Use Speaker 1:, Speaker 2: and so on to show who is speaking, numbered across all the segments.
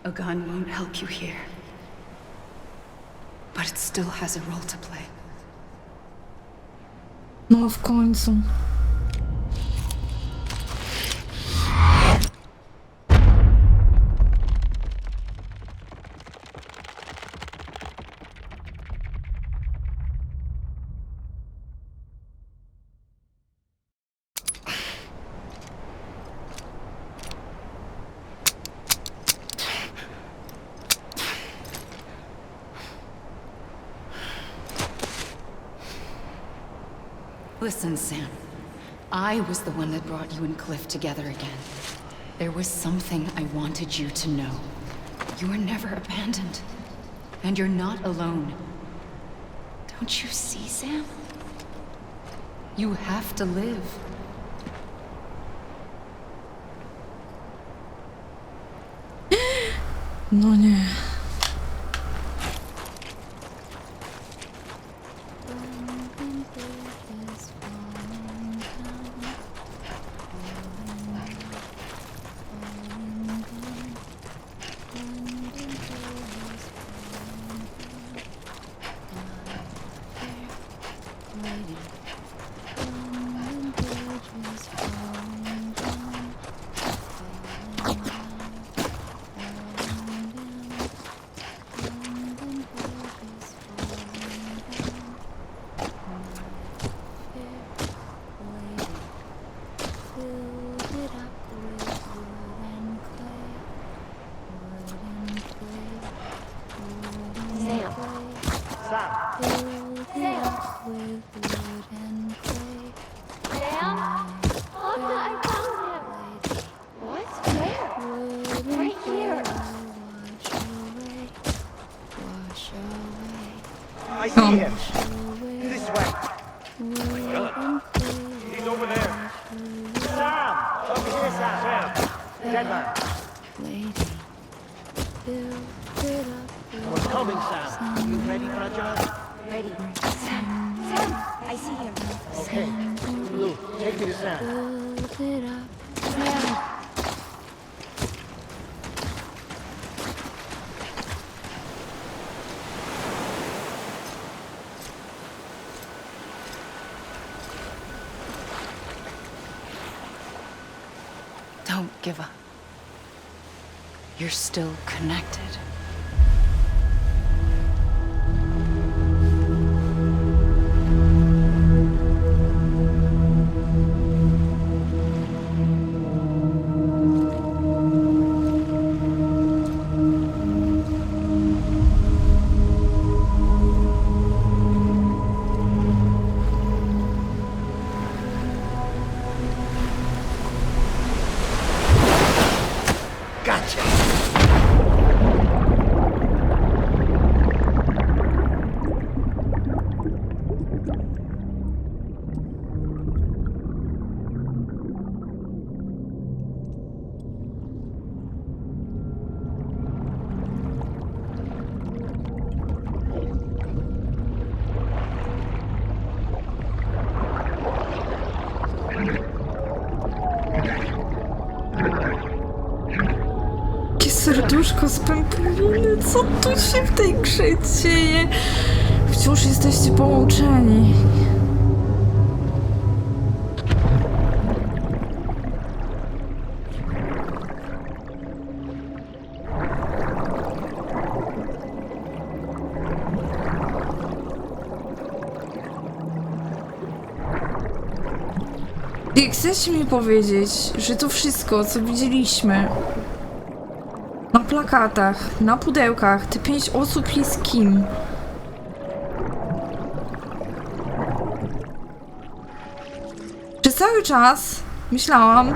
Speaker 1: A gun won't help you here. But it still has a role to play.
Speaker 2: No w końcu.
Speaker 1: Listen, Sam. I was the one that brought you and Cliff together again. There was something I wanted you to know. You were never abandoned. And you're not alone. Don't you see, Sam? You have to live.
Speaker 2: No nie.
Speaker 3: I see him. This way. He's over there. Sam! Over here, Sam. Dead man. We're coming, Sam. You ready for a job?
Speaker 4: Ready. Sam, I see him.
Speaker 3: Okay. Blue, take me to Sam.
Speaker 1: Don't give up. You're still connected.
Speaker 3: Gotcha.
Speaker 2: Serduszko z pępowiny, co tu się w tej grze dzieje? Wciąż jesteście połączeni. I chcecie mi powiedzieć, że to wszystko, co widzieliśmy na plakatach, na pudełkach, te 5 osób jest kim? Przez cały czas myślałam,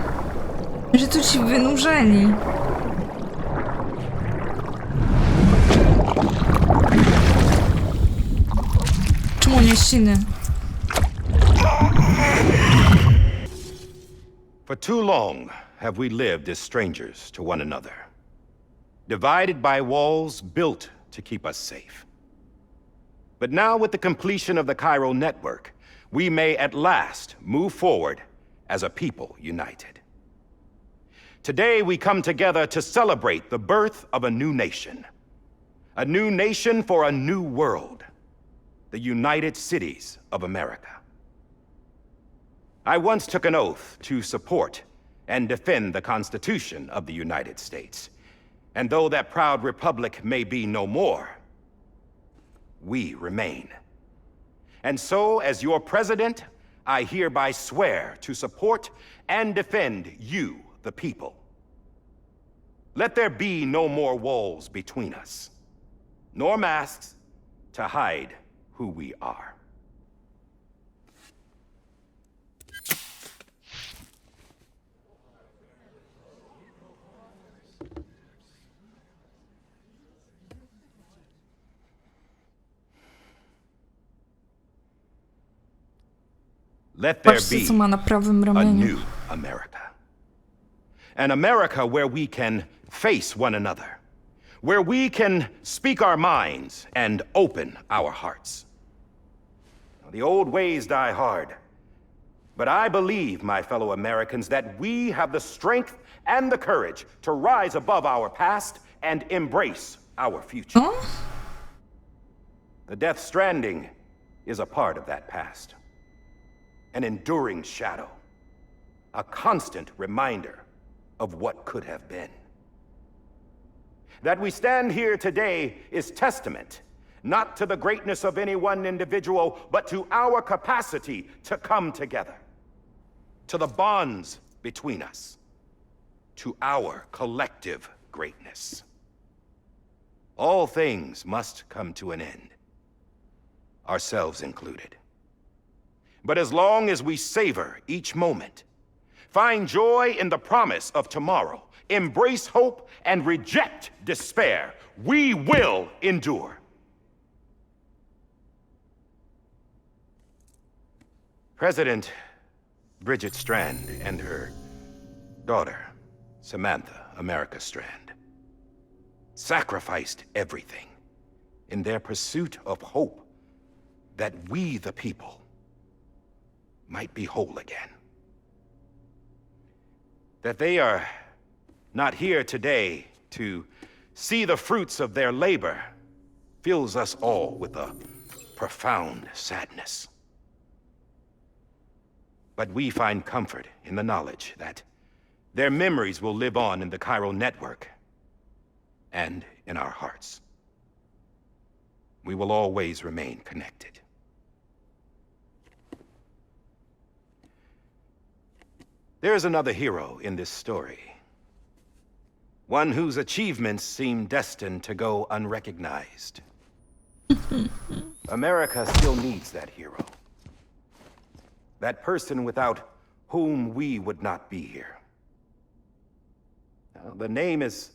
Speaker 2: że to ci wynurzeni. Czemu nie ściny?
Speaker 5: For too long have we lived as strangers to one another, divided by walls built to keep us safe. But now, with the completion of the Cairo network, we may at last move forward as a people united. Today we come together to celebrate the birth of a new nation. A new nation for a new world. The United Cities of America. I once took an oath to support and defend the Constitution of the United States. And though that proud republic may be no more, we remain. And so, as your president, I hereby swear to support and defend you, the people. Let there be no more walls between us, nor masks to hide who we are. Let there
Speaker 2: Patrzcie,
Speaker 5: be
Speaker 2: co ma na prawym
Speaker 5: a
Speaker 2: ramieniu.
Speaker 5: new America. An America where we can face one another. Where we can speak our minds and open our hearts. The old ways die hard. But I believe, my fellow Americans, that we have the strength and the courage to rise above our past and embrace our future.
Speaker 2: O?
Speaker 5: The Death Stranding is a part of that past. An enduring shadow. A constant reminder of what could have been. That we stand here today is testament, not to the greatness of any one individual, but to our capacity to come together. To the bonds between us. To our collective greatness. All things must come to an end. Ourselves included. But as long as we savor each moment, find joy in the promise of tomorrow, embrace hope, and reject despair, we will endure. President Bridget Strand and her daughter, Samantha America Strand, sacrificed everything in their pursuit of hope that we, the people, might be whole again. That they are not here today to see the fruits of their labor fills us all with a profound sadness. But we find comfort in the knowledge that their memories will live on in the chiral network and in our hearts. We will always remain connected. There's another hero in this story. One whose achievements seem destined to go unrecognized. America still needs that hero. That person without whom we would not be here. Now, the name is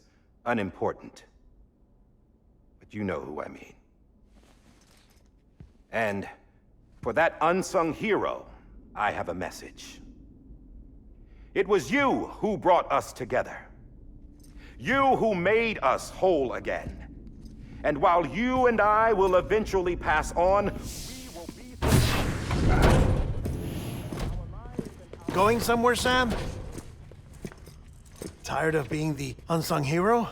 Speaker 5: unimportant, but you know who I mean. And for that unsung hero, I have a message. It was you who brought us together. You who made us whole again. And while you and I will eventually pass on, we will be...
Speaker 3: Going somewhere, Sam? Tired of being the unsung hero?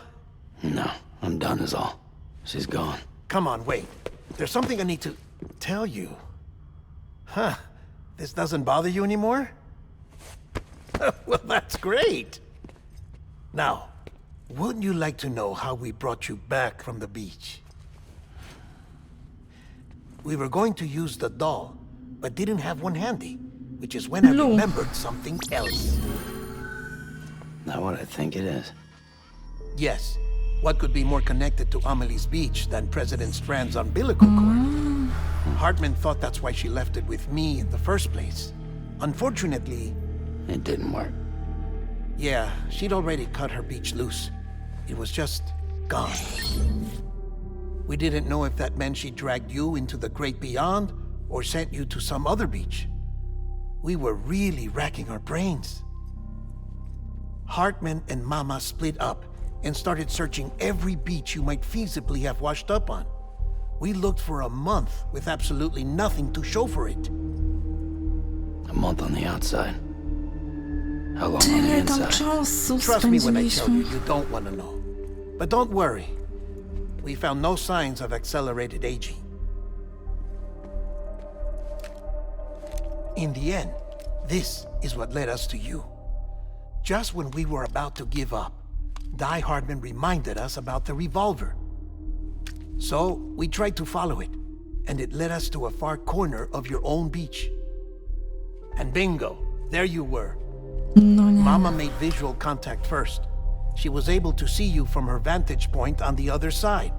Speaker 6: No, I'm done is all. She's gone.
Speaker 3: Come on, wait. There's something I need to tell you. Huh. This doesn't bother you anymore? Well, that's great. Now, wouldn't you like to know how we brought you back from the beach? We were going to use the doll, but didn't have one handy, which is when I remembered something else.
Speaker 6: Not what I think it is.
Speaker 3: Yes. What could be more connected to Amelie's beach than President Strand's umbilical cord? Hartman thought that's why she left it with me in the first place. Unfortunately...
Speaker 6: It didn't work.
Speaker 3: Yeah, she'd already cut her beach loose. It was just gone. We didn't know if that meant she dragged you into the great beyond or sent you to some other beach. We were really racking our brains. Hartman and Mama split up and started searching every beach you might feasibly have washed up on. We looked for a month with absolutely nothing to show for it.
Speaker 6: A month on the outside. How long on the
Speaker 2: Tyle tam
Speaker 6: inside?
Speaker 2: czasu
Speaker 3: Trust me when I tell you,
Speaker 2: spędziliśmy.
Speaker 3: you don't want to know. But don't worry. We found no signs of accelerated aging. In the end, this is what led us to you. Just when we were about to give up, Die Hardman reminded us about the revolver. So, we tried to follow it, and it led us to a far corner of your own beach. And bingo, there you were.
Speaker 2: No nie.
Speaker 3: Mama made visual contact first. She was able to see you from her vantage point on the other side.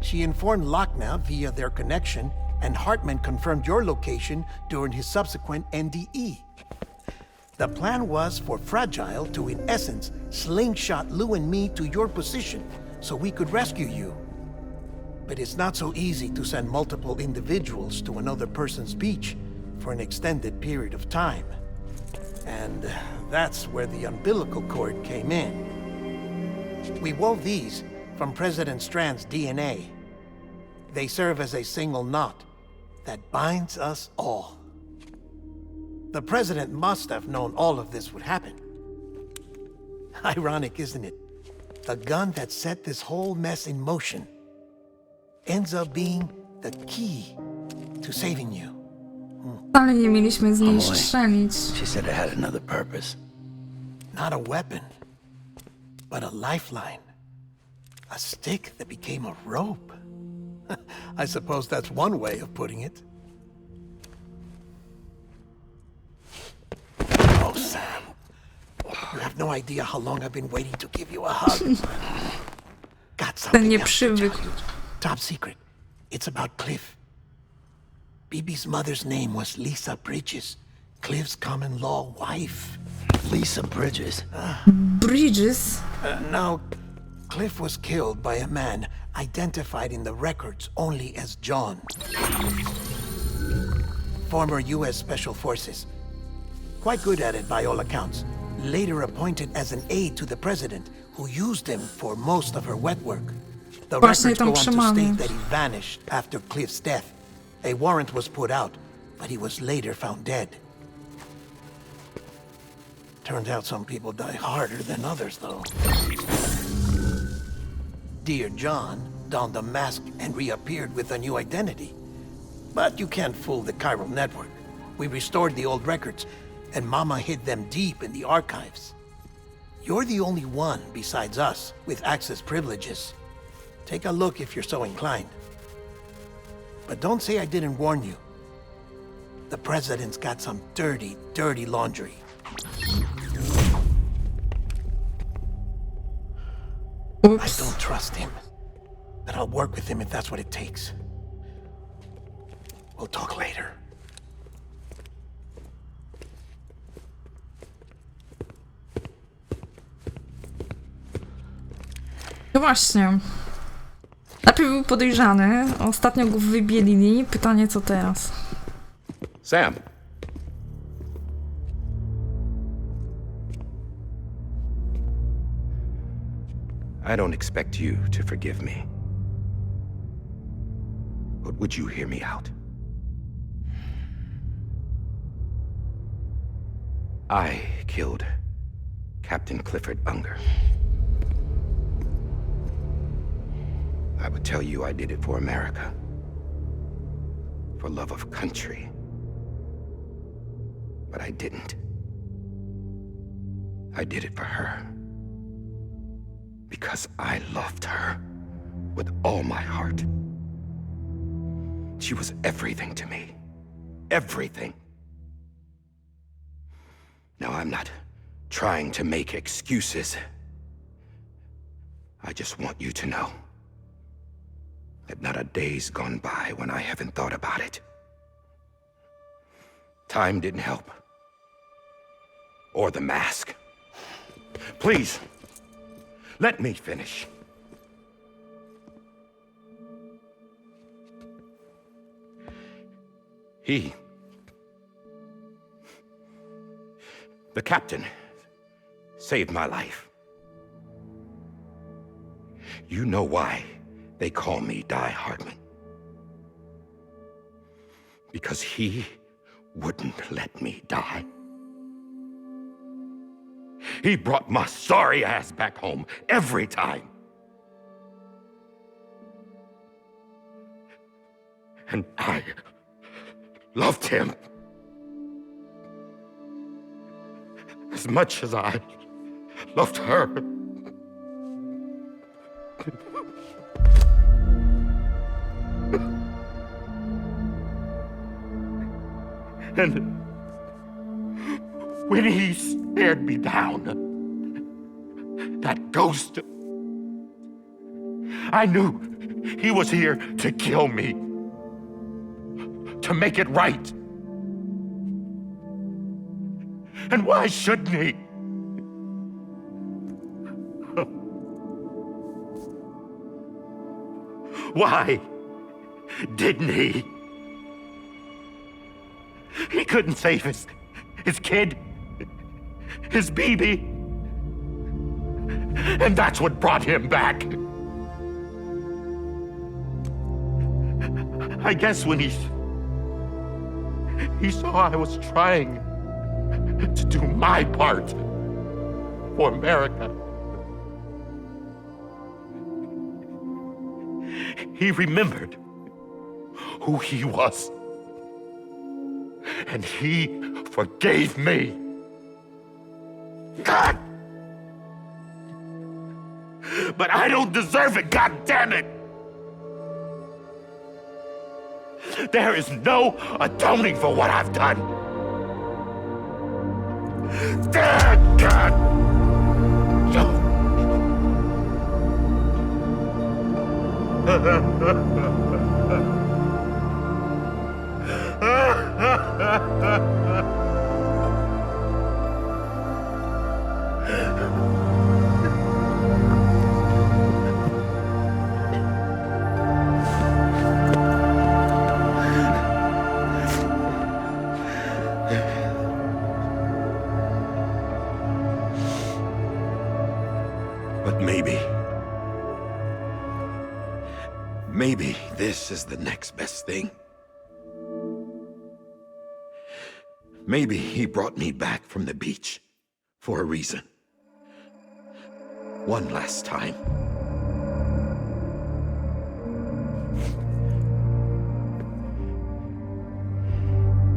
Speaker 3: She informed Lochna via their connection, and Hartman confirmed your location during his subsequent NDE. The plan was for Fragile to, in essence, slingshot Lou and me to your position so we could rescue you. But it's not so easy to send multiple individuals to another person's beach for an extended period of time. And that's where the umbilical cord came in. We wove these from President Strand's DNA. They serve as a single knot that binds us all. The President must have known all of this would happen. Ironic, isn't it? The gun that set this whole mess in motion ends up being the key to saving you.
Speaker 2: Wcale nie mieliśmy z niej strzelić.
Speaker 6: She said it had another purpose.
Speaker 3: Not a weapon, but a lifeline. A stick that became a rope. I suppose that's one way of putting it. Oh, Sam. You have no idea how long I've been waiting to give you a hug. Got
Speaker 2: Ten
Speaker 3: something
Speaker 2: nie
Speaker 3: else to tell
Speaker 2: przywykł.
Speaker 3: you. Top secret. It's about Cliff. Bibi's mother's name was Lisa Bridges, Cliff's common law wife.
Speaker 6: Lisa Bridges.
Speaker 2: Bridges?
Speaker 3: Now, Cliff was killed by a man identified in the records only as John. Former U.S. Special Forces. Quite good at it by all accounts. Later appointed as an aide to the president, who used him for most of her wet work. The
Speaker 2: Właśnie
Speaker 3: records go
Speaker 2: tam
Speaker 3: on to
Speaker 2: trzymamy.
Speaker 3: state that he vanished after Cliff's death. A warrant was put out, but he was later found dead. Turns out some people die harder than others, though. Dear John donned a mask and reappeared with a new identity. But you can't fool the chiral network. We restored the old records, and Mama hid them deep in the archives. You're the only one besides us with access privileges. Take a look if you're so inclined. But don't say I didn't warn you. The president's got some dirty, dirty laundry. I
Speaker 2: Ups.
Speaker 3: don't trust him. But I'll work with him if that's what it takes. We'll talk later.
Speaker 2: No właśnie. Najpierw był podejrzany, ostatnio go wybielili. Pytanie, co teraz?
Speaker 5: Sam. I don't expect you to forgive me. But would you hear me out? I killed Captain Clifford Unger. I would tell you I did it for America. For love of country. But I didn't. I did it for her. Because I loved her with all my heart. She was everything to me. Everything. Now, I'm not trying to make excuses. I just want you to know that not a day's gone by when I haven't thought about it. Time didn't help. Or the mask. Please, let me finish. The captain, saved my life. You know why they call me Die Hardman. Because he wouldn't let me die. He brought my sorry ass back home every time. And I loved him as much as I loved her. And when he stared me down, that ghost, I knew he was here to kill me, to make it right. And why shouldn't he? Why didn't he? He couldn't save his kid, his baby. And that's what brought him back. I guess when he saw I was trying to do my part for America, he remembered who he was. And he forgave me. God! But I don't deserve it, God damn it! There is no atoning for what I've done. God! But maybe this is the next best thing. Maybe he brought me back from the beach for a reason. One last time.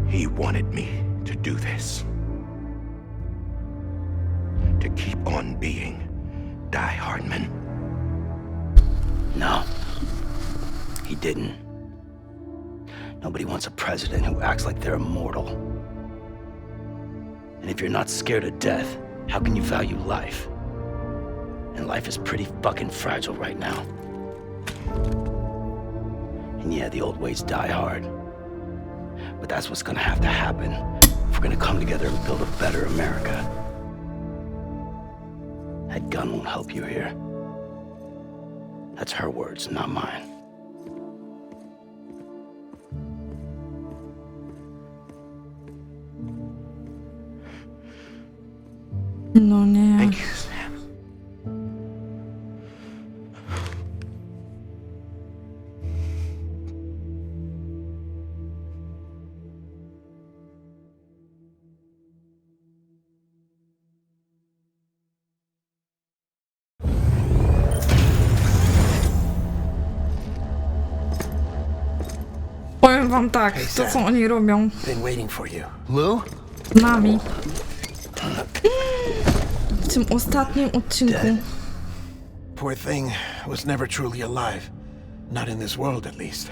Speaker 5: He wanted me to do this. To keep on being Die Hardman.
Speaker 6: No. He didn't. Nobody wants a president who acts like they're immortal. And if you're not scared of death, how can you value life? And life is pretty fucking fragile right now. And yeah, the old ways die hard. But that's what's gonna have to happen if we're gonna come together and build a better America. That gun won't help you here. That's her words, not mine.
Speaker 2: No nie.
Speaker 5: Thank you, Sam.
Speaker 2: Powiem wam tak, to co oni robią
Speaker 3: Been waiting for you. Lou?
Speaker 2: z nami w tym ostatnim odcinku.
Speaker 3: Poor thing was never truly alive. Not in this world, at least.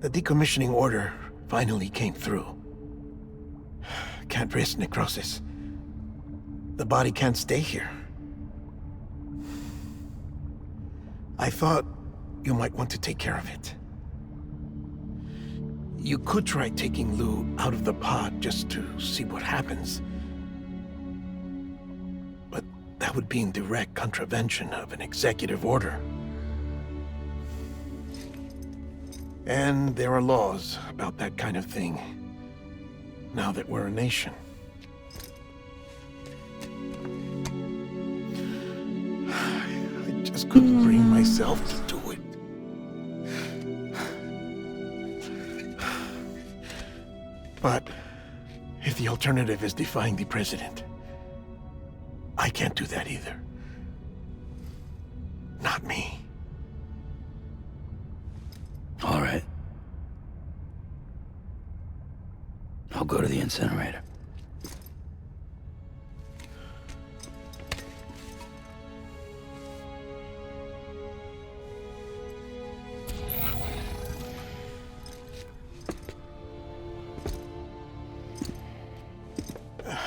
Speaker 3: The decommissioning order finally came through. Can't risk necrosis. The body can't stay here. I thought you might want to take care of it. You could try taking Lou out of the pod just to see what happens. But that would be in direct contravention of an executive order. And there are laws about that kind of thing, now that we're a nation. I just couldn't bring myself to do it. But if the alternative is defying the president, I can't do that either. Not me.
Speaker 6: All right. I'll go to the incinerator.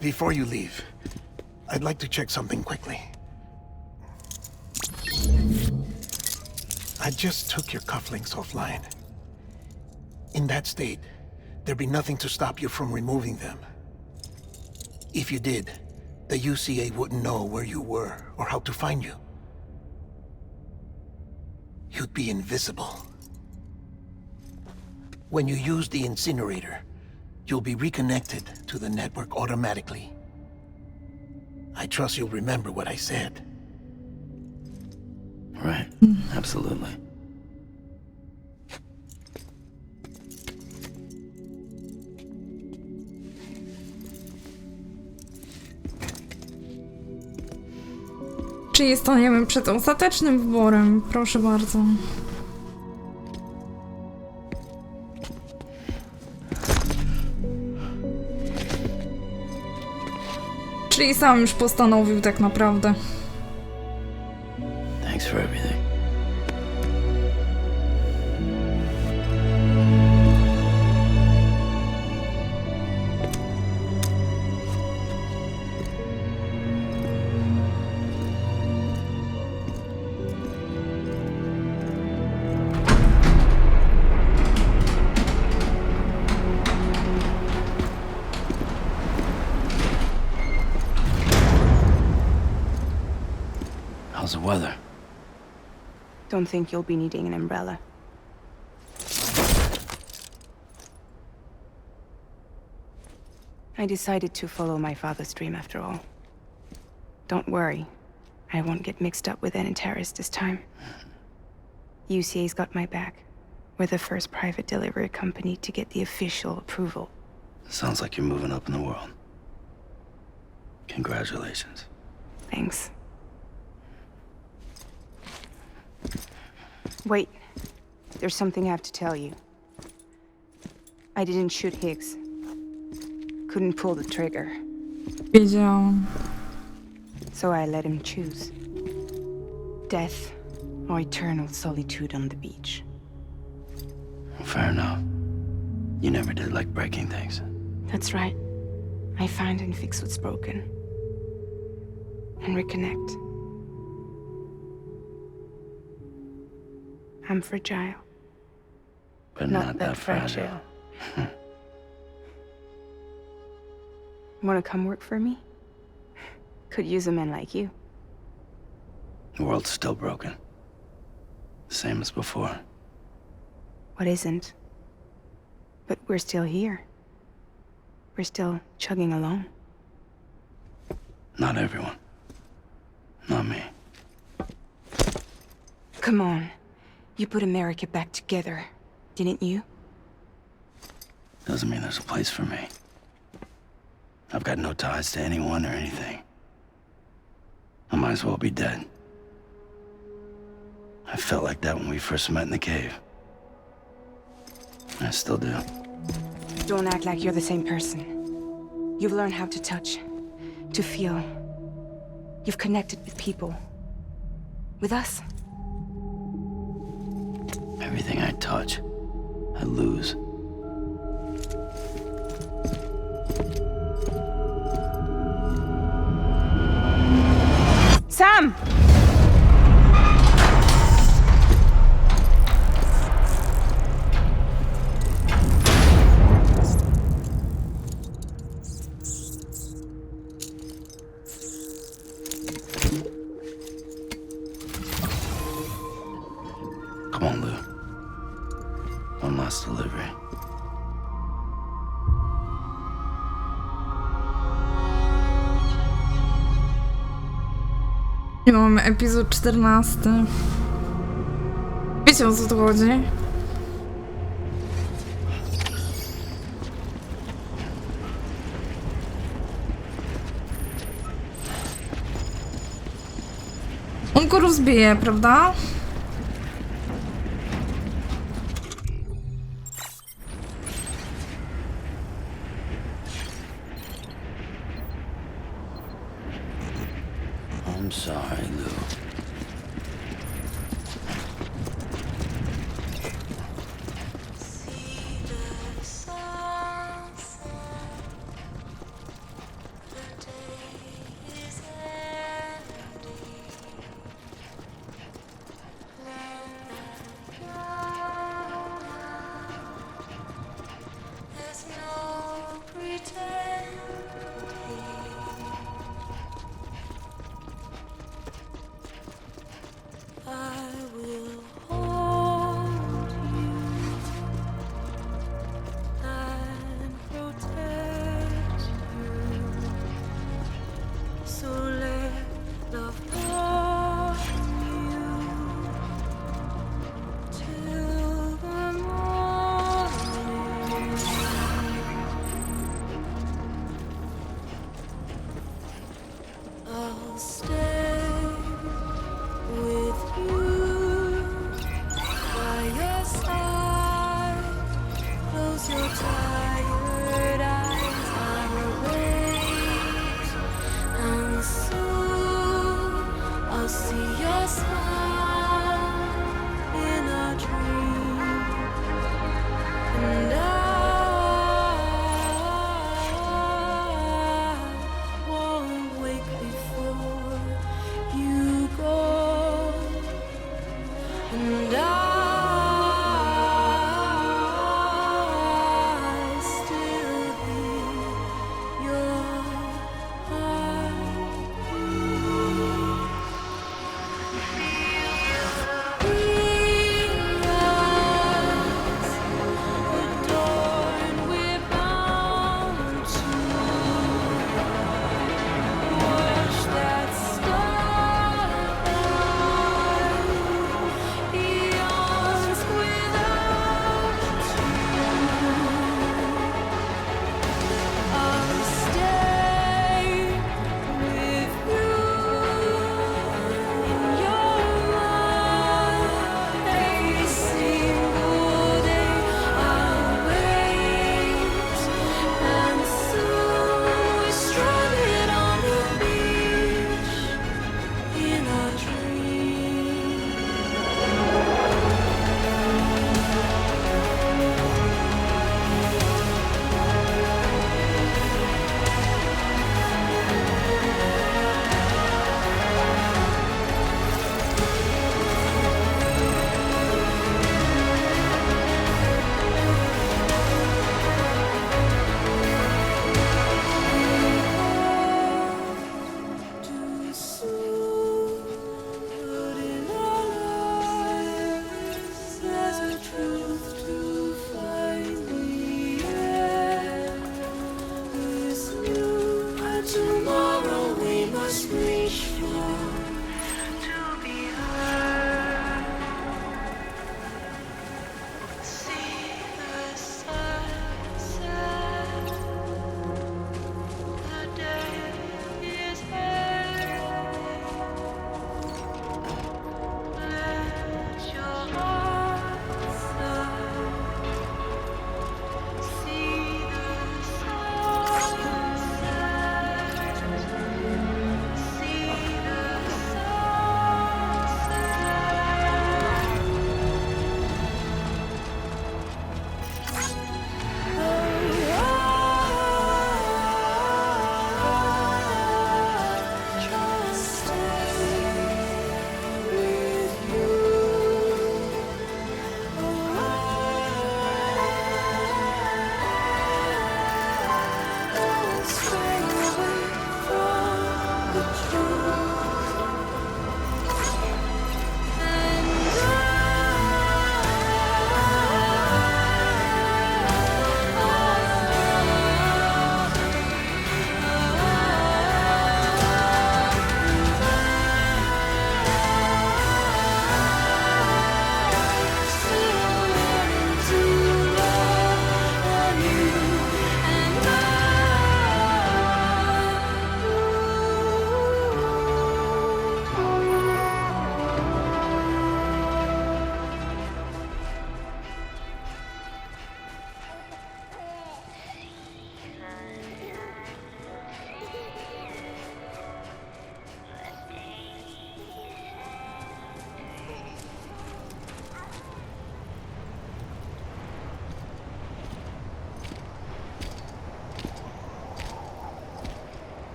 Speaker 3: Before you leave, I'd like to check something quickly. I just took your cufflinks offline. In that state, there'd be nothing to stop you from removing them. If you did, the UCA wouldn't know where you were or how to find you. You'd be invisible. When you use the incinerator, you'll be reconnected to the network automatically. I trust you'll remember what I said.
Speaker 6: Right. Absolutely.
Speaker 2: Czyli staniemy przed ostatecznym wyborem, proszę bardzo. Czyli sam już postanowił tak naprawdę.
Speaker 6: Thanks for everything. How's the weather?
Speaker 7: Don't think you'll be needing an umbrella. I decided to follow my father's dream after all. Don't worry, I won't get mixed up with any terrorists this time. UCA's got my back. We're the first private delivery company to get the official approval.
Speaker 6: Sounds like you're moving up in the world. Congratulations.
Speaker 7: Thanks. Wait, there's something I have to tell you. I didn't shoot Higgs. Couldn't pull the trigger.
Speaker 2: Wiedziałam.
Speaker 7: So I let him choose. Death or eternal solitude on the beach.
Speaker 6: Fair enough. You never did like breaking things.
Speaker 7: That's right. I find and fix what's broken. And reconnect. I'm fragile.
Speaker 6: But not that fragile.
Speaker 7: Wanna come work for me? Could use a man like you.
Speaker 6: The world's still broken. Same as before.
Speaker 7: What isn't? But we're still here. We're still chugging along.
Speaker 6: Not everyone. Not me.
Speaker 7: Come on. You put America back together, didn't you?
Speaker 6: Doesn't mean there's a place for me. I've got no ties to anyone or anything. I might as well be dead. I felt like that when we first met in the cave. I still do.
Speaker 7: Don't act like you're the same person. You've learned how to touch, to feel. You've connected with people. With us.
Speaker 6: Everything I touch, I lose.
Speaker 7: Sam!
Speaker 6: Come on, Lou. One last delivery.
Speaker 2: I mamy epizod 14. Wiecie, o co tu chodzi? On go rozbije, prawda?
Speaker 6: I'm sorry, Lou.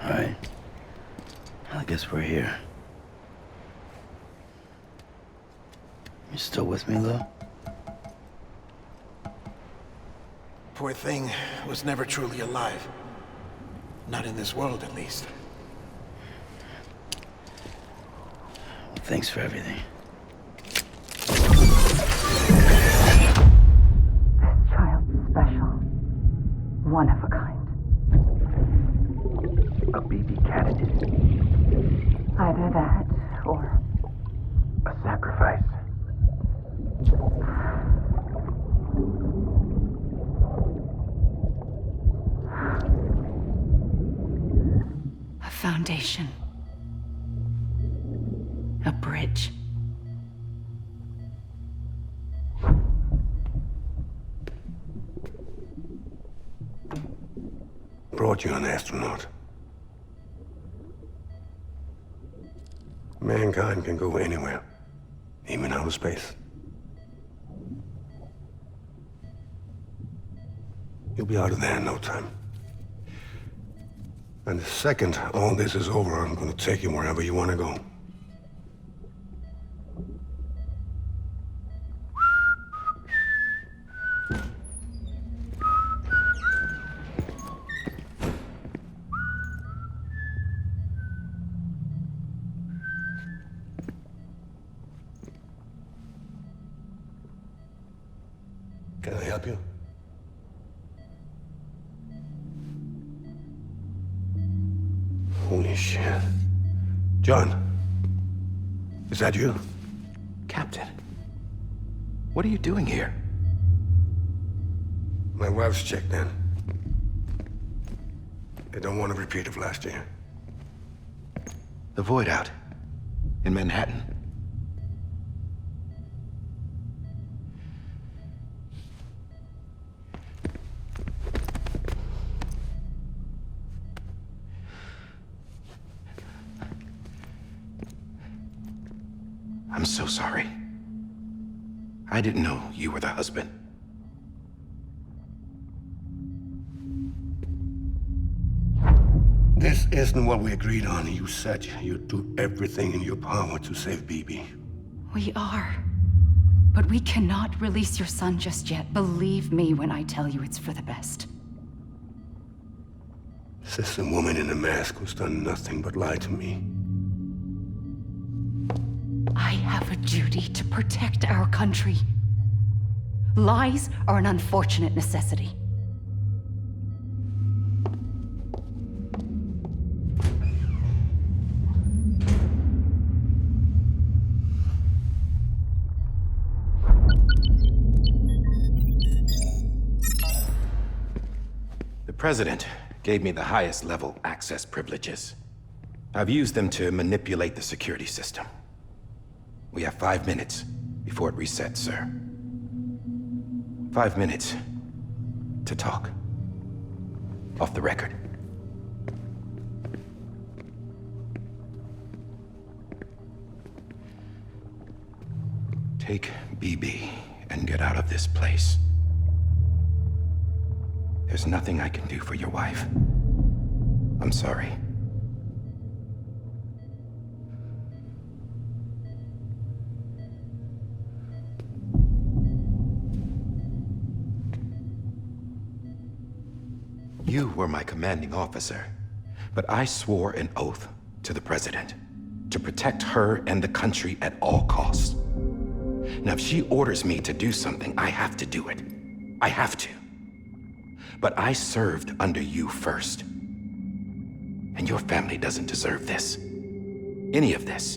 Speaker 6: All right. I guess we're here. You still with me, Lou?
Speaker 3: Poor thing was never truly alive. Not in this world, at least.
Speaker 6: Well, thanks for everything.
Speaker 1: This child's special. One of a kind.
Speaker 5: A baby candidate.
Speaker 1: Either that, or...
Speaker 5: A sacrifice.
Speaker 1: a foundation. A bridge.
Speaker 8: Brought you an astronaut. Mankind can go anywhere, even outer space. You'll be out of there in no time. And the second all this is over, I'm gonna take you wherever you wanna go. Can I help you? Holy shit. John, is that you?
Speaker 5: Captain, what are you doing here?
Speaker 8: My wife's checked in. They don't want a repeat of last year.
Speaker 5: The void out in Manhattan. I'm so sorry. I didn't know you were the husband.
Speaker 8: This isn't what we agreed on. You said you'd do everything in your power to save BB.
Speaker 1: We are. But we cannot release your son just yet. Believe me when I tell you it's for the best.
Speaker 8: This is a woman in a mask who's done nothing but lie to me.
Speaker 1: I have a duty to protect our country. Lies are an unfortunate necessity.
Speaker 5: The President gave me the highest level access privileges. I've used them to manipulate the security system. We have 5 minutes before it resets, sir. 5 minutes to talk. Off the record. Take BB and get out of this place. There's nothing I can do for your wife. I'm sorry. You were my commanding officer, but I swore an oath to the President to protect her and the country at all costs. Now, if she orders me to do something, I have to do it. I have to. But I served under you first. And your family doesn't deserve this. Any of this.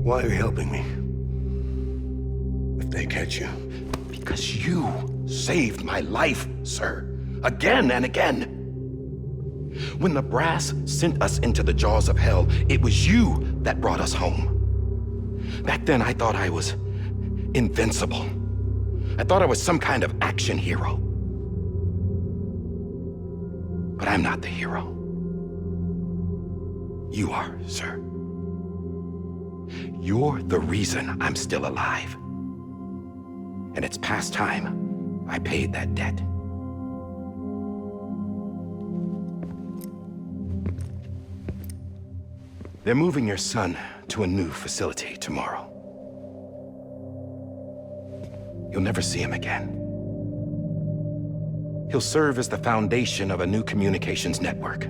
Speaker 8: Why are you helping me? If they catch you.
Speaker 5: Because you saved my life, sir. Again and again. When the brass sent us into the jaws of hell, it was you that brought us home. Back then, I thought I was invincible. I thought I was some kind of action hero. But I'm not the hero. You are, sir. You're the reason I'm still alive. And it's past time I paid that debt. They're moving your son to a new facility tomorrow. You'll never see him again. He'll serve as the foundation of a new communications network.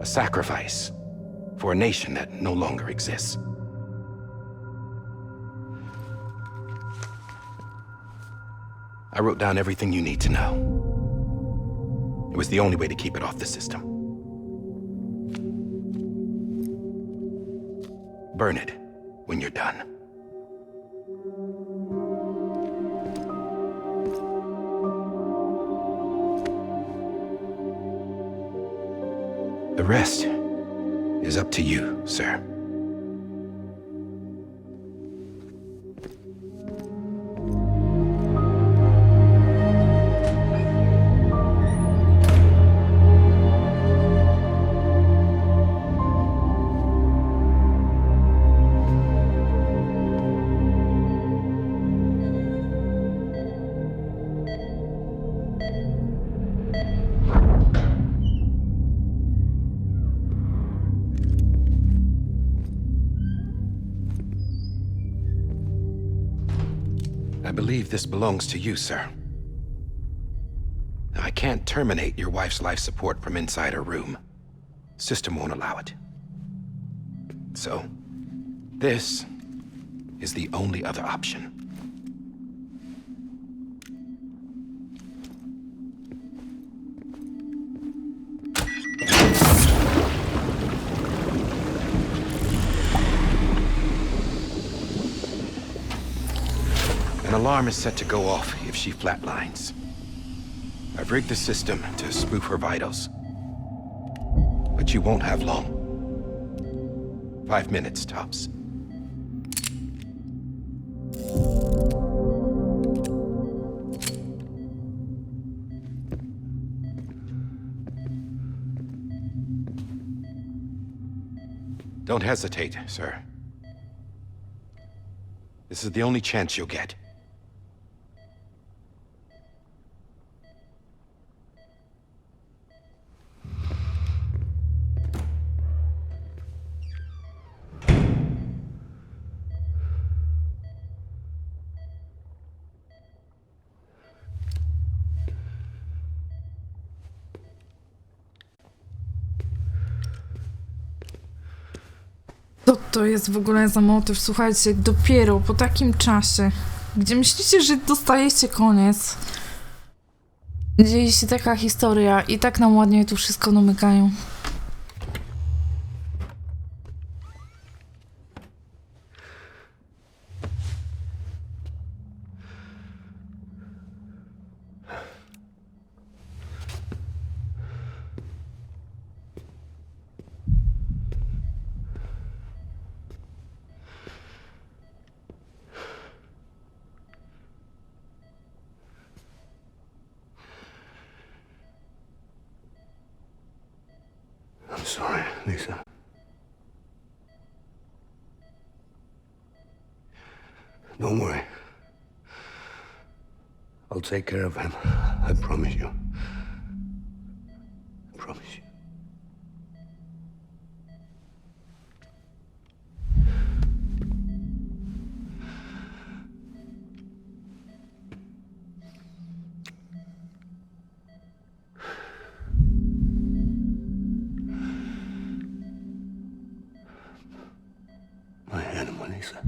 Speaker 5: A sacrifice for a nation that no longer exists. I wrote down everything you need to know. It was the only way to keep it off the system. Burn it when you're done. The rest is up to you, sir. I believe this belongs to you, sir. I can't terminate your wife's life support from inside her room. System won't allow it. So, this is the only other option. An alarm is set to go off if she flatlines. I've rigged the system to spoof her vitals. But you won't have long. 5 minutes, tops. Don't hesitate, sir. This is the only chance you'll get.
Speaker 2: Co to jest w ogóle za motyw? Słuchajcie, dopiero po takim czasie, gdzie myślicie, że dostajecie koniec, dzieje się taka historia i tak nam ładnie tu wszystko domykają.
Speaker 8: I'm sorry, Lisa. Don't worry. I'll take care of him. I promise you. I promise you. My animal, Lisa.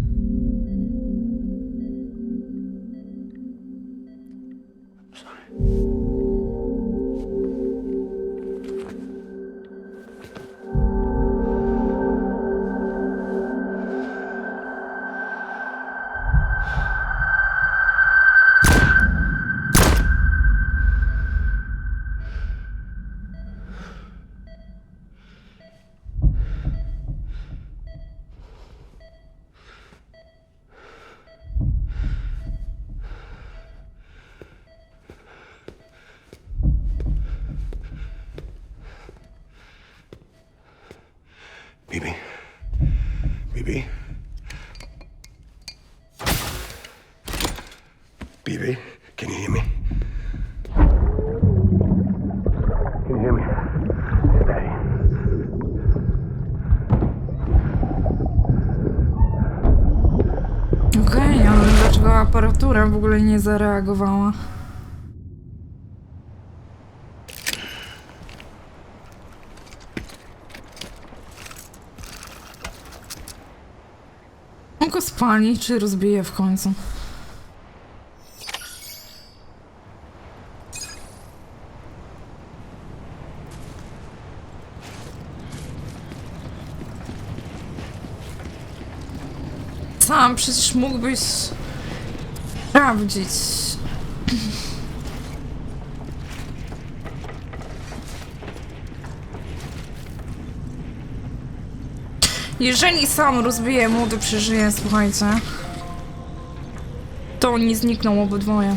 Speaker 8: I'm sorry. Bibi. Bibi. Bibi, can you hear me? Can you hear me? It's Daddy.
Speaker 2: aparatura w ogóle nie zareagowała. On go spali, czy rozbije w końcu? Sam przecież mógłbyś sprawdzić. Jeżeli sam rozbije, młody przeżyje, słuchajcie, to oni znikną obydwoje.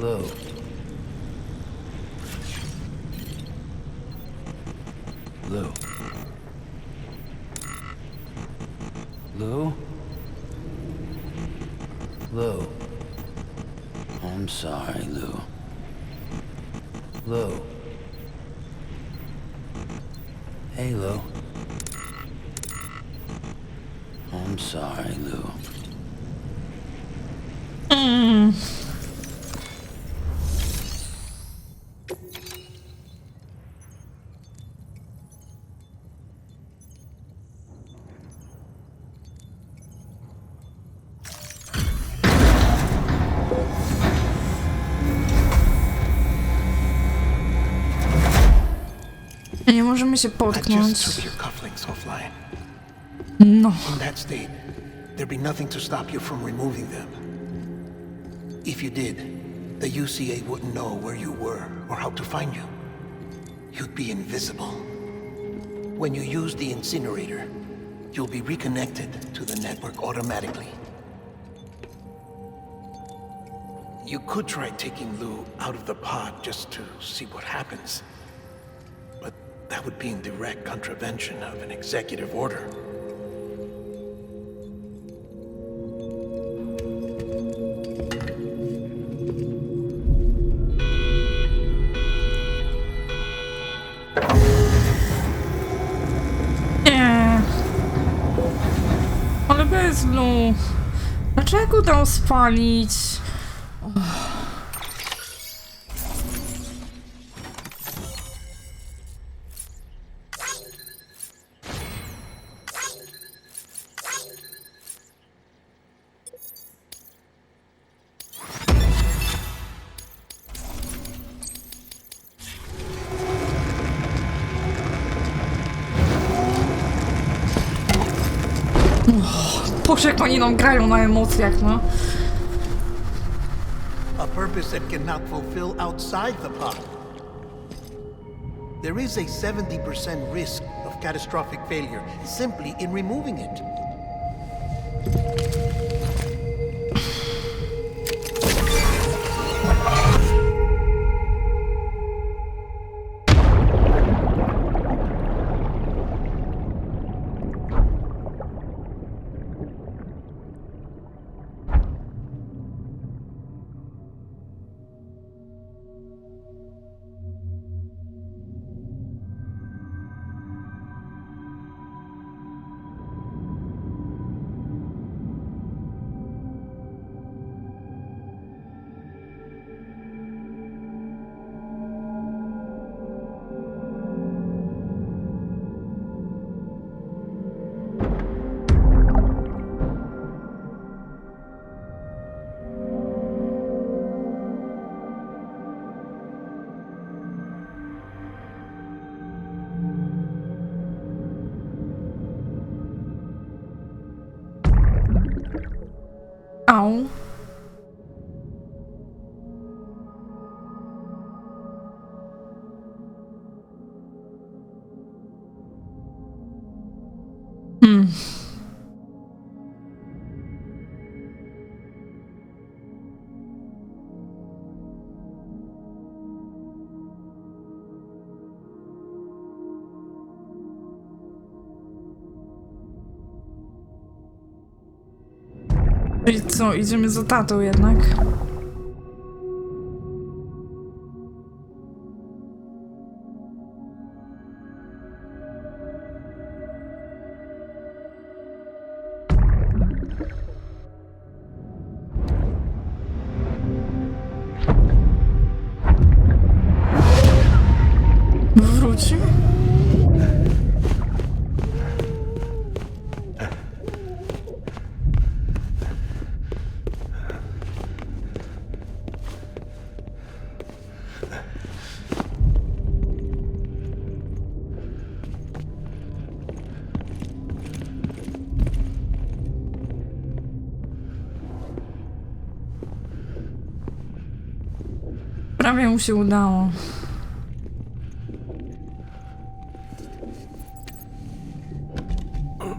Speaker 6: Lou. Lou. Lou? Lou. I'm sorry, Lou. Lou. Hey, Lou. I'm sorry, Lou.
Speaker 2: Nie możemy się
Speaker 3: I just
Speaker 2: potknąć.
Speaker 3: took your cufflinks offline.
Speaker 2: No.
Speaker 3: In that state, there'd be nothing to stop you from removing them. If you did, the UCA wouldn't know where you were or how to find you. You'd be invisible. When you use the incinerator, you'll be reconnected to the network automatically. You could try taking Lou out of the pod just to see what happens. But that would be in direct contravention of an executive order.
Speaker 2: Nie. Ale bez Lu. Dlaczego dał spalić? Boże, jak oni nam grają na emocjach, no.
Speaker 3: A purpose that cannot fulfill outside the pod. There is a 70% risk of catastrophic failure simply in removing it.
Speaker 2: Au. I co, idziemy za tatą jednak? Wrócił? Prawie mu się udało.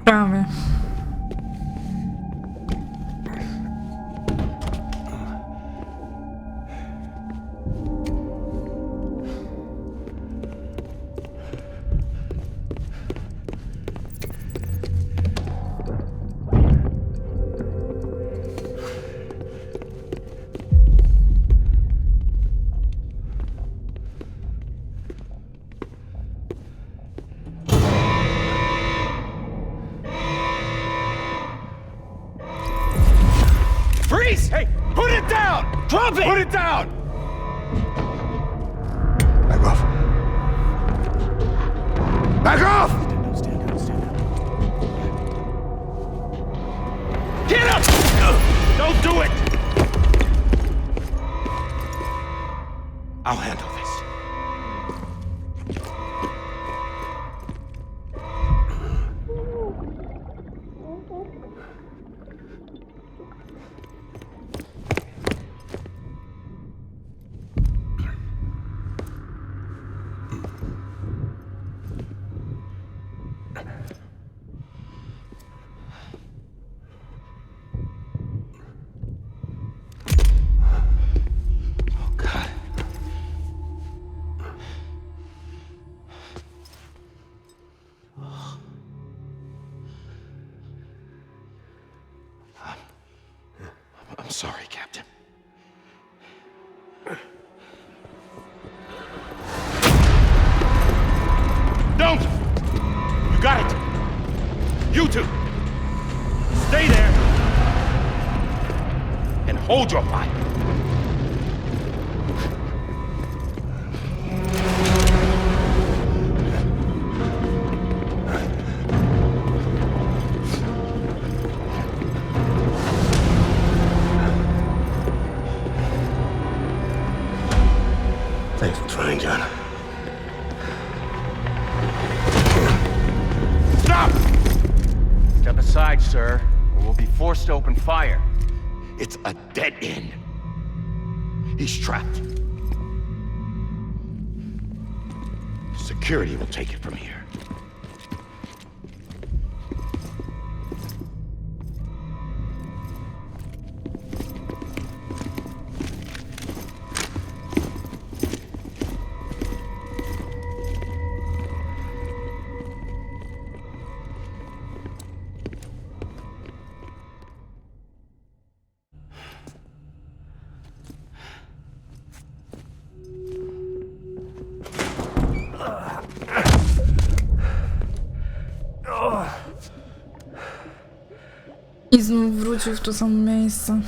Speaker 2: Prawie.
Speaker 5: Freeze! Hey, put it down! Drop it! Put it down!
Speaker 8: Back off. Back off!
Speaker 5: Stand down, stand down. Get up! Don't do it! I'll handle this. I'm sorry, Captain. Don't! You got it! You two! Stay there! And hold your fire!
Speaker 8: Thanks for trying, John.
Speaker 5: Stop!
Speaker 9: Step aside, sir, or we'll be forced to open fire.
Speaker 5: It's a dead end. He's trapped. Security will take it from here.
Speaker 2: I znów wrócił w to samo miejsce.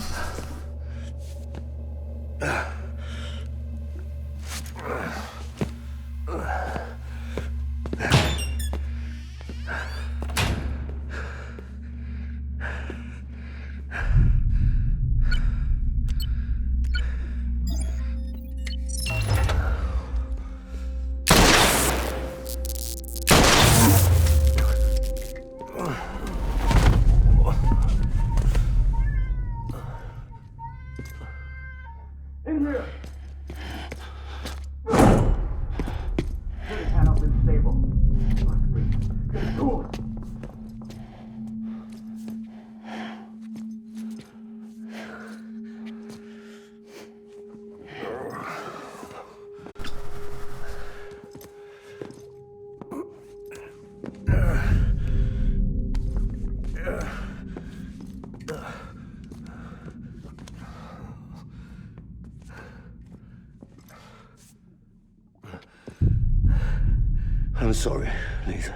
Speaker 8: I'm sorry, Lisa.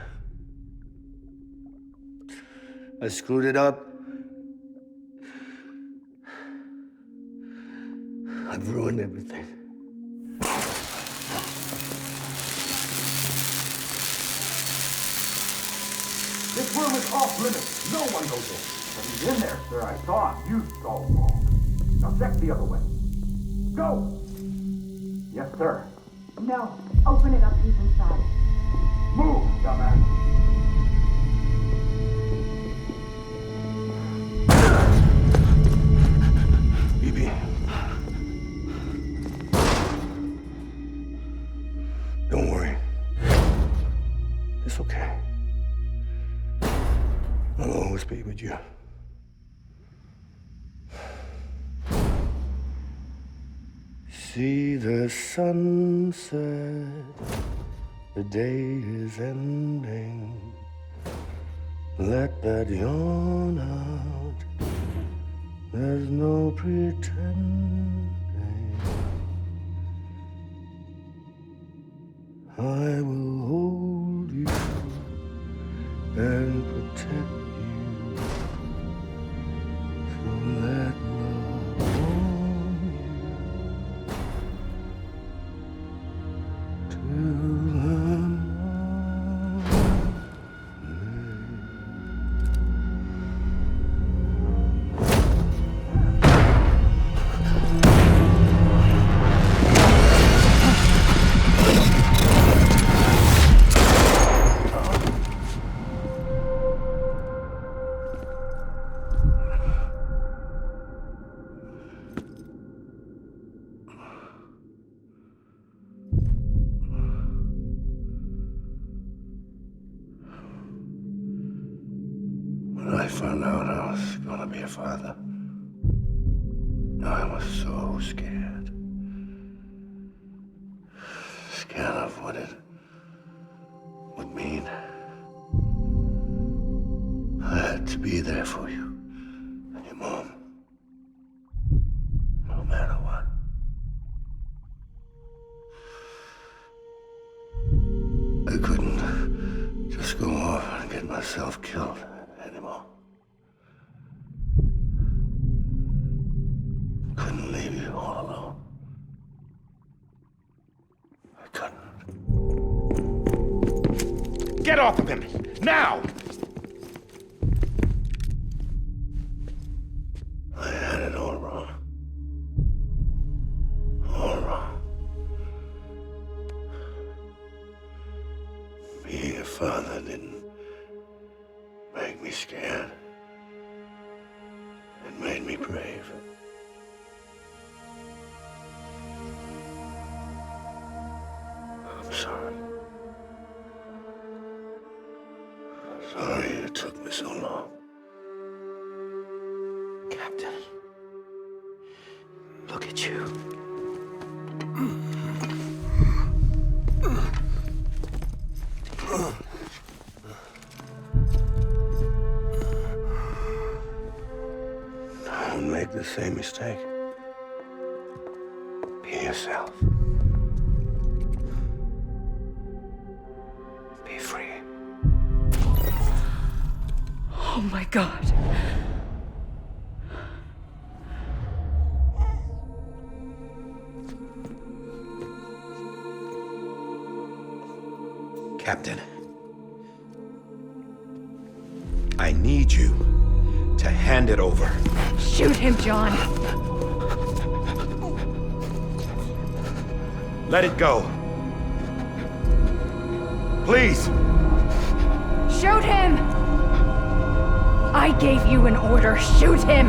Speaker 8: I screwed it up. I've ruined everything.
Speaker 10: This room is off limits. No one goes in. But he's in there, sir. I saw him. You saw him wrong. Now check the other way. Go! Yes, sir.
Speaker 4: No. Open it up. He's inside.
Speaker 10: Move, dumbass.
Speaker 8: Bibi. Don't worry. It's okay. I'll always be with you. See the sunset, the day is ending. Let that yawn out, there's no pretending. I will hold you and protect you. So let love warm you till the When I found out I was gonna be a father, I was so scared. Scared of what it would mean. I had to be there for you and your mom, no matter what. I couldn't just go off and get myself killed anymore. Couldn't leave you all alone. I couldn't.
Speaker 5: Get off of him! Now!
Speaker 8: I had it all wrong. All wrong. Being a father didn't make me scared. It made me brave. I'm sorry. Sorry it took me so long.
Speaker 6: Captain, look at you.
Speaker 8: Don't make the same mistake. Be yourself. Be free.
Speaker 1: Oh my God.
Speaker 5: Captain, I need you to hand it over.
Speaker 1: Shoot him, John.
Speaker 5: Let it go. Please.
Speaker 1: Shoot him! I gave you an order. Shoot him!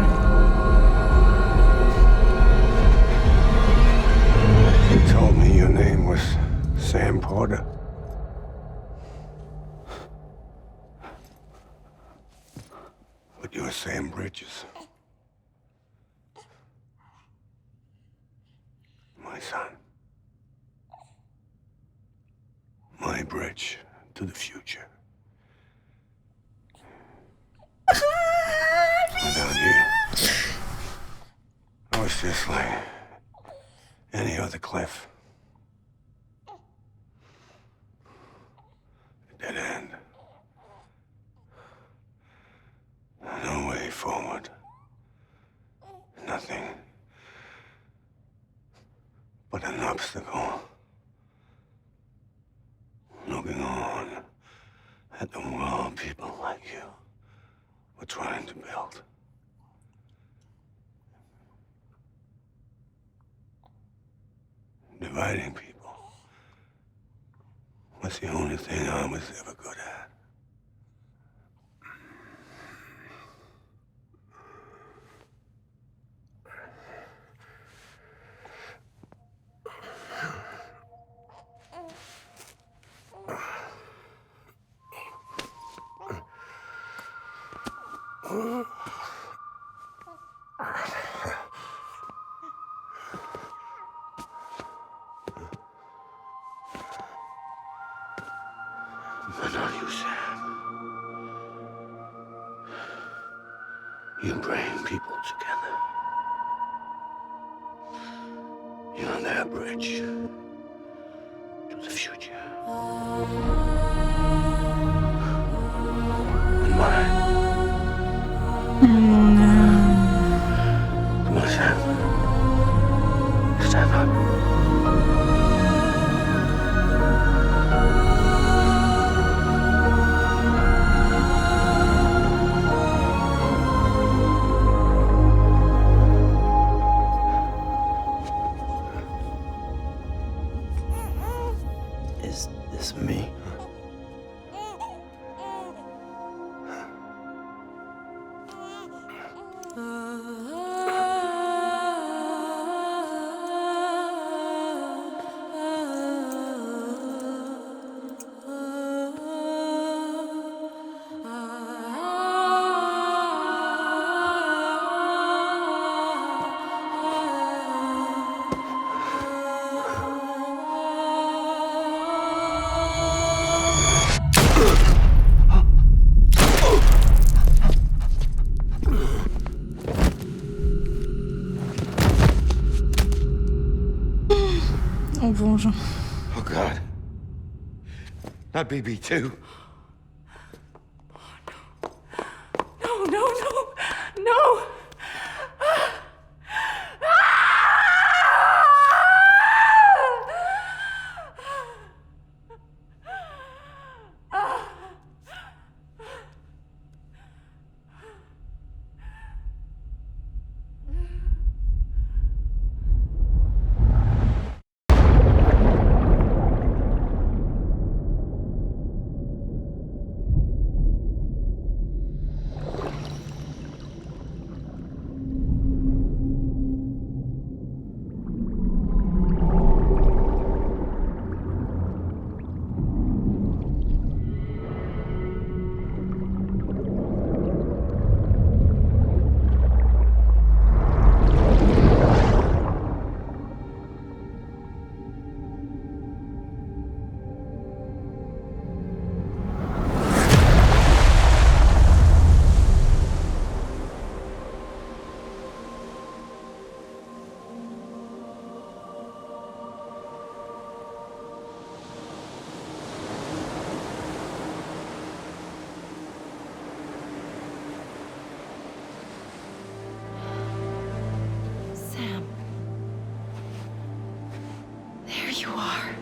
Speaker 8: You told me your name was Sam Porter. But you're Sam Bridges. My son. My bridge to the future. Without you, I was just like any other Cliff. forward. Nothing but an obstacle. Looking on at the world people like you were trying to build. Dividing people was the only thing I was ever good at. But not you, Sam. You bring people together. You're their bridge to the future. And mine. Come on, Sam. Stand up. Is this me?
Speaker 2: O Boże.
Speaker 5: Oh, God. Not BB2.
Speaker 7: No, no, no, no!
Speaker 1: Sam. There you are.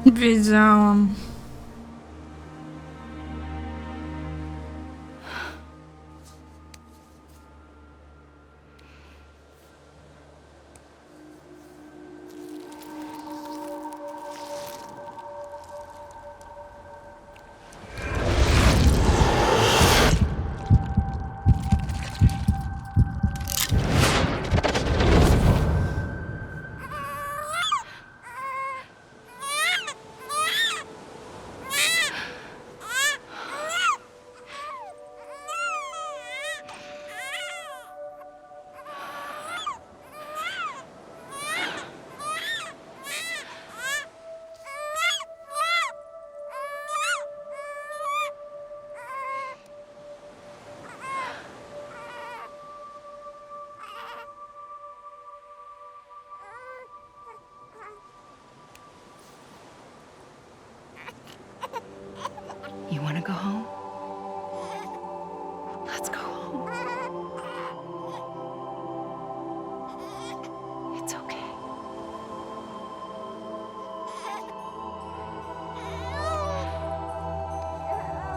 Speaker 2: Wiedziałam.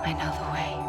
Speaker 1: I know the way.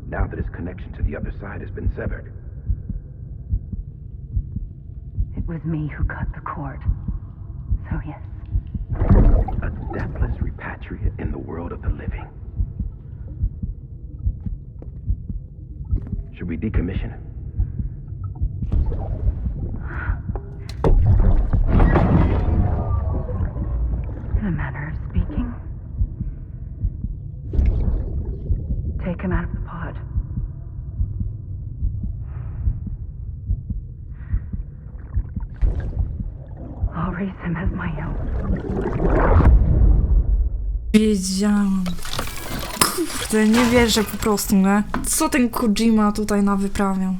Speaker 5: Now that his connection to the other side has been severed.
Speaker 1: It was me who cut the cord. So yes.
Speaker 5: A deathless repatriate in the world of the living. Should we decommission him?
Speaker 1: In a manner of speaking. Take him out of the pod. I'll raise him as my own.
Speaker 2: Wiedziałam. Kurde, nie wierzę po prostu, nie? Co ten Kojima tutaj nawyprawiał?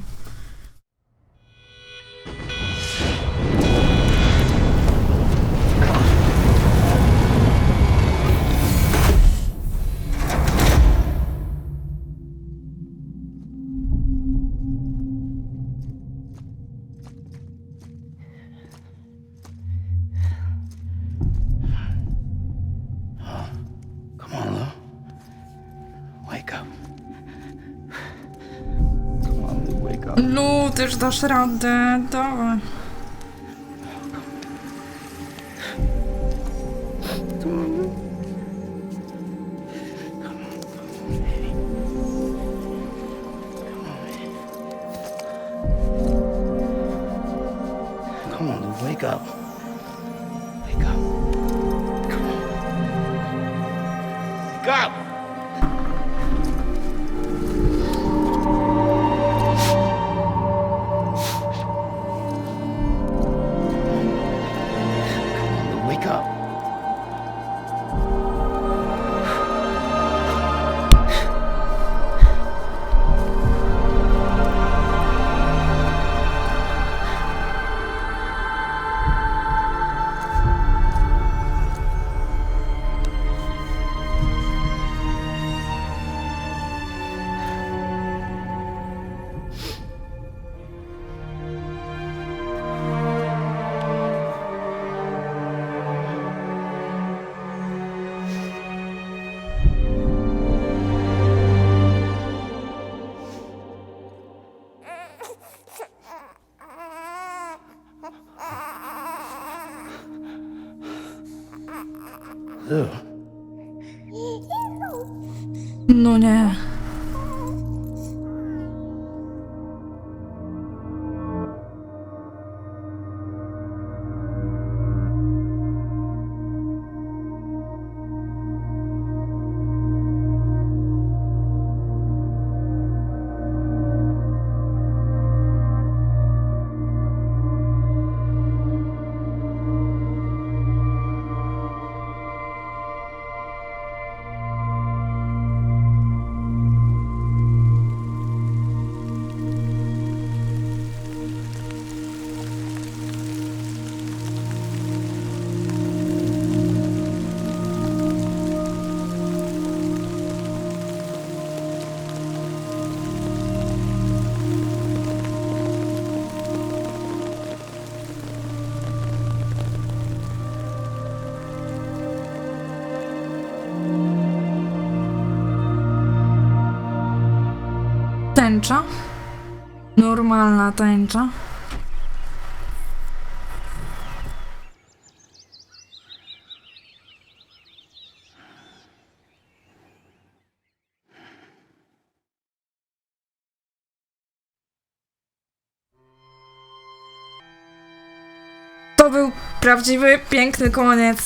Speaker 2: Lu, też dasz radę, dawaj.
Speaker 6: Come on, Lu, wake up. Wake up. Come on. Wake up!
Speaker 2: No nie. tęcza. Normalna tęcza. To był prawdziwy, piękny koniec.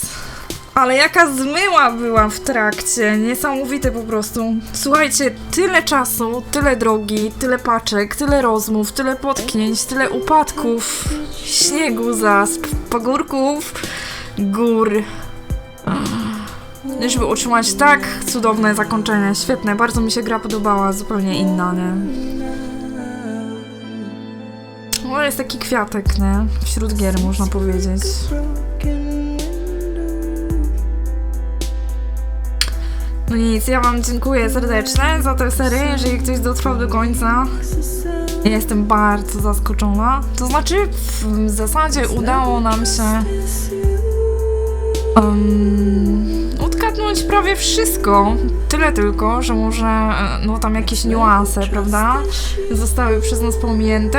Speaker 2: Ale jaka zmyła była w trakcie. Niesamowite po prostu. Słuchajcie, tyle czasu, tyle drogi, tyle paczek, tyle rozmów, tyle potknięć, tyle upadków, śniegu, zasp, pagórków, gór. Żeby utrzymać tak cudowne zakończenie. Świetne, bardzo mi się gra podobała, zupełnie inna, nie? No jest taki kwiatek, nie? Wśród gier, można powiedzieć. No nic, ja wam dziękuję serdecznie za tę serię, jeżeli ktoś dotrwał do końca. Ja jestem bardzo zaskoczona. To znaczy, w zasadzie udało nam się odgadnąć prawie wszystko. Tyle tylko, że może no tam jakieś niuanse, prawda? Zostały przez nas pominięte.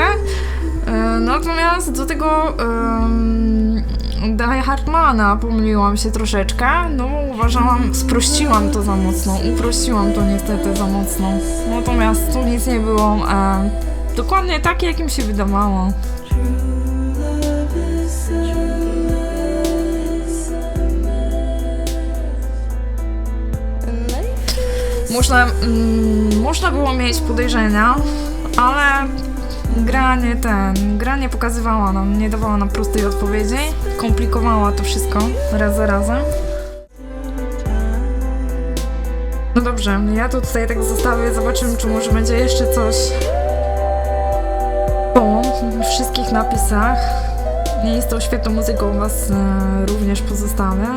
Speaker 2: Natomiast do tego Die Hartmana pomyliłam się troszeczkę, no uważałam, sprościłam to za mocno, uprościłam to niestety za mocno. Natomiast tu nic nie było dokładnie takie, jak mi się wydawało. Można było mieć podejrzenia, ale gra nie pokazywała nam, nie dawała nam prostej odpowiedzi, komplikowała to wszystko raz za razem. No dobrze, ja to tutaj tak zostawię, zobaczymy, czy może będzie jeszcze coś po wszystkich napisach. Nie jest to świetną muzyką, was również pozostawię.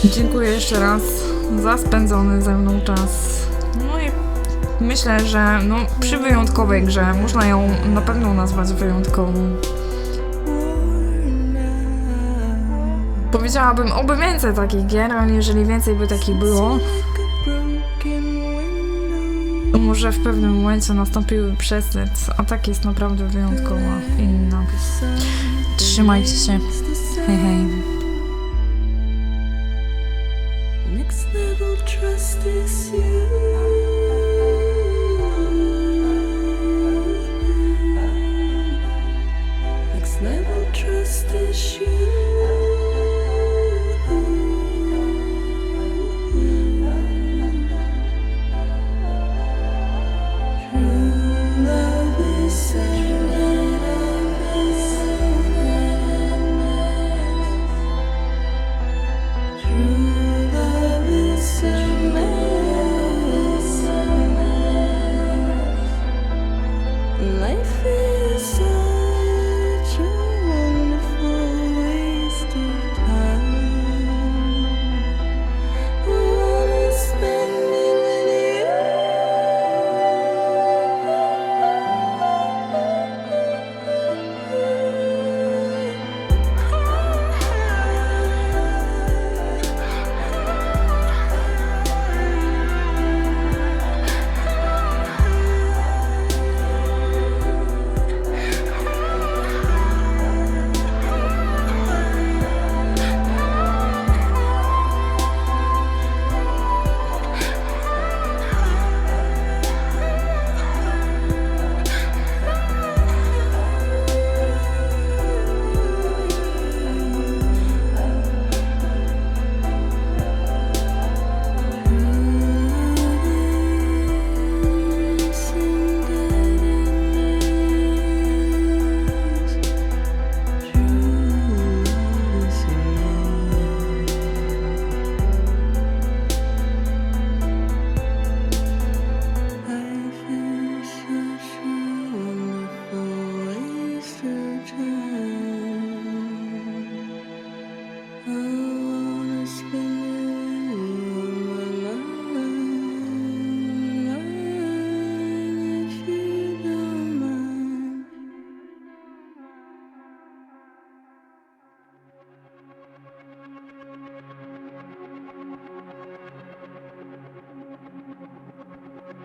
Speaker 2: Dziękuję jeszcze raz za spędzony ze mną czas. No i myślę, że no, przy wyjątkowej grze można ją na pewno nazwać wyjątkową. Powiedziałabym, oby więcej takich gier, ale jeżeli więcej by takich było, to może w pewnym momencie nastąpiłby przesyt, a tak jest naprawdę wyjątkowa, inna. Trzymajcie się. Hej, hej.
Speaker 11: Next level trust is you. Next level trust is you. True love is such a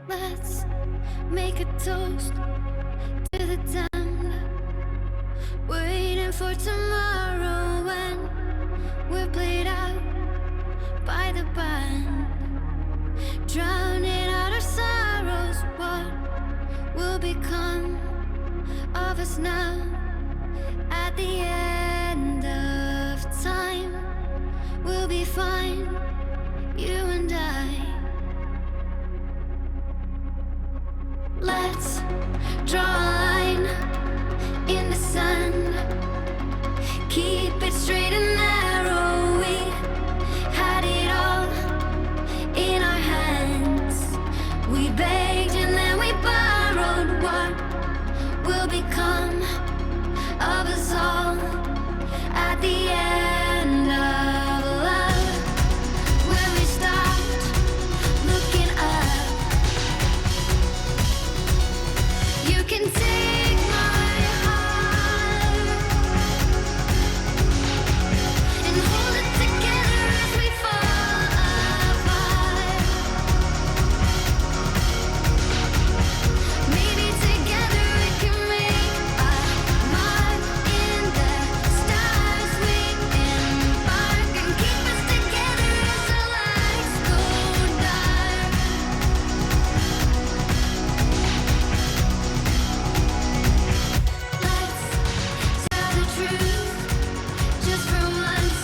Speaker 12: Let's make a toast to the damned, waiting for tomorrow when we're played out by the band, drowning out our sorrows. What will become of us now at the end of time? We'll be fine, you and I. Let's draw a line in the sand, keep it straight and narrow. We had it all in our hands. We begged and then we borrowed. What will become of us all at the end of love? When we stopped looking up, you can take my heart and hold it together as we fall apart. Maybe together we can make a mark in the stars. We embark and keep us together as the lights go dark. Let's tell the truth just for once,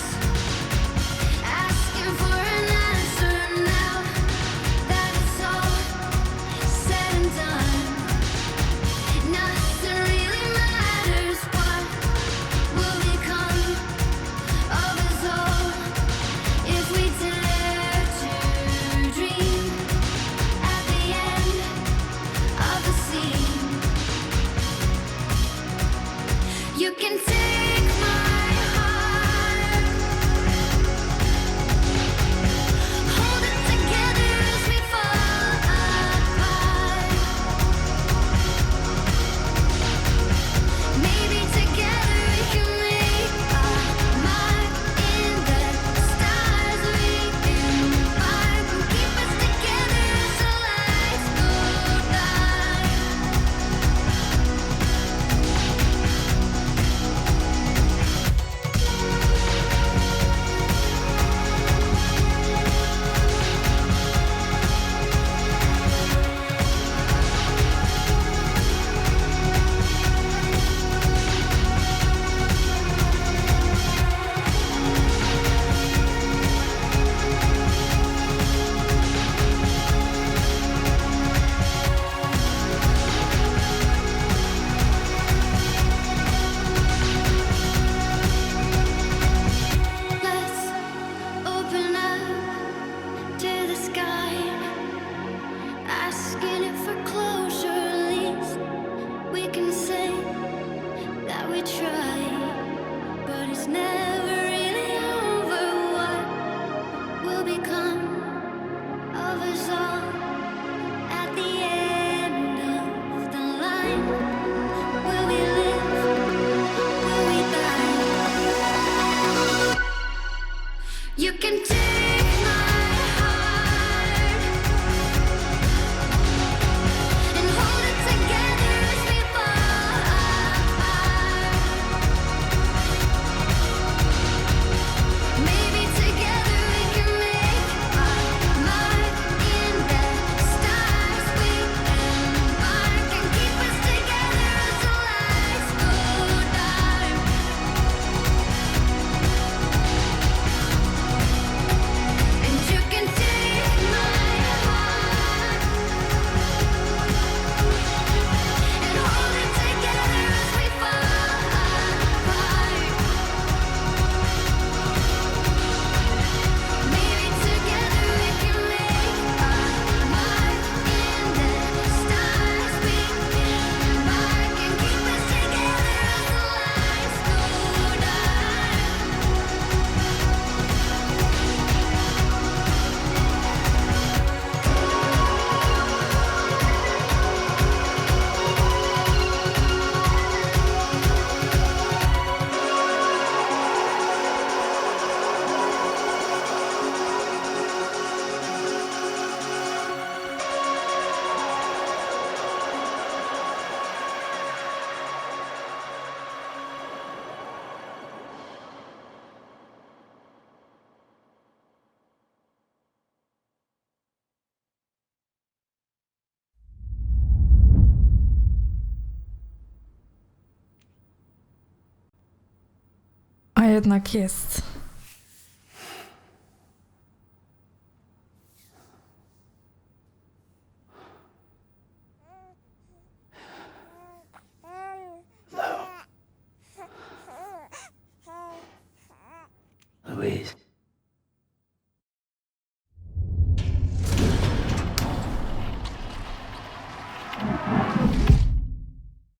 Speaker 12: asking for an answer now that it's all said and done. Nothing really matters. What will become of us all if we dare to dream at the end of the scene? You can take my heart, hold it together as we fall apart. Maybe together we can make a mark in the stars. We embark and keep us together as the lights go dark. Let's open up to the sky, asking it for closure. At least we can say that we tried, but it's never really over. What will become of us all at the end of the line? Will we live? Will we die? You can take my heart and hold it together as we fall apart. Maybe together we can make a mark in the stars. We embark and keep us together as the lights go dark.
Speaker 2: jednak jest.
Speaker 6: Louise.